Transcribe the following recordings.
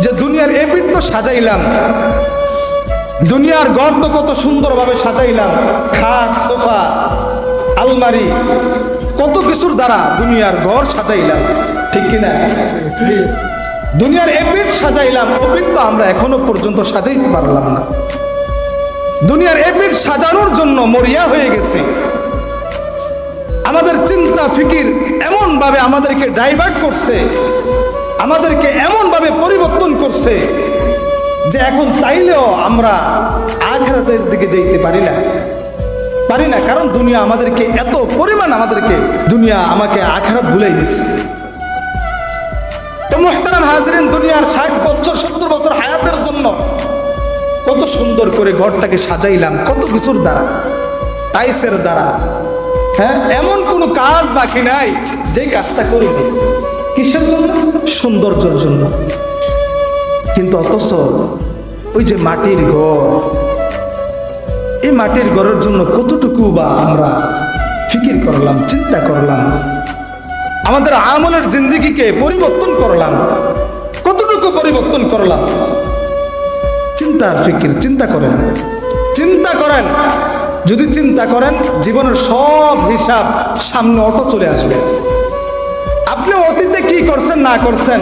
যে দুনিয়ার এপিঠ তো সাজাইলাম, দুনিয়ার ঘর তো কত সুন্দরভাবে সাজাইলাম, খাট, সোফা, আলমারি, কত কিছুর দ্বারা দুনিয়ার ঘর সাজাইলাম, ঠিক কিনা? দুনিয়ার এপিঠ সাজাইলাম, ওপিঠ তো আমরা এখনো পর্যন্ত সাজাইতে পারলাম না। দুনিয়ার এপিঠ সাজানোর জন্য মরিয়া হয়ে গেছে। আমাদের চিন্তা ফিকির এমন ভাবে আমাদেরকে ডাইভার্ট করছে, আমাদেরকে এমন ভাবে পরিবর্তন করছে যে এখন চাইলেও আমরা আখিরাতের দিকে যেতে পারি না, কারণ দুনিয়া আমাদেরকে এত পরিমাণ দুনিয়া আমাকে আখিরাত ভুলাই দিচ্ছে। তো মুহতারাম হাজরিন, দুনিয়ার 60 বছর 70 বছর হায়াতের জন্য কত সুন্দর করে ঘরটাকে সাজাইলাম, কত কিছুর দ্বারা, টাইসের দ্বারা। হ্যাঁ, এমন কোনো কাজ বাকি নাই যে কাজটা করিনি। কিসের জন্য? সৌন্দর্যের জন্য। কিন্তু অথচ ওই যে মাটির ঘর, এই মাটির ঘরের জন্য কতটুকু বা আমরা ফিকির করলাম, চিন্তা করলাম, আমাদের আমলের জিন্দেগিকে পরিবর্তন করলাম, কতটুকু পরিবর্তন করলাম। চিন্তার ফিকির, চিন্তা করেন। যদি চিন্তা করেন, জীবনের সব হিসাব সামনে অটো চলে আসবে। আপনি অতীতে কি করছেন না করছেন,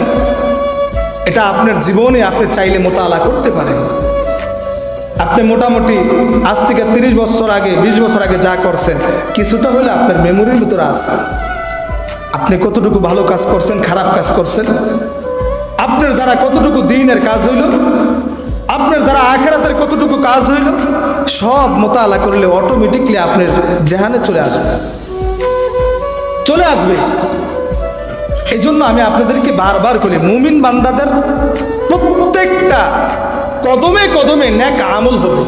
এটা আপনার জীবনে আপনি চাইলে মোতালা করতে পারেন। আপনি মোটামুটি আজ থেকে 30 বছর আগে, 20 বছর আগে যা করছেন, কিছুটা হলে আপনার মেমোরির ভিতরে আছে। আপনি কতটুকু ভালো কাজ করছেন, খারাপ কাজ করছেন, আপনার দ্বারা কতটুকু দিনের কাজ হইল, আপনার দ্বারা আখিরাতের কতটুকু কাজ হইল, সব মোতালা করলে অটোমেটিকলি আপনার জেহানে চলে আসবে। এই জন্য আমি আপনাদেরকে বারবার বলি, মুমিন বান্দাদের প্রত্যেকটা কদমে কদমে নেক আমল হবে।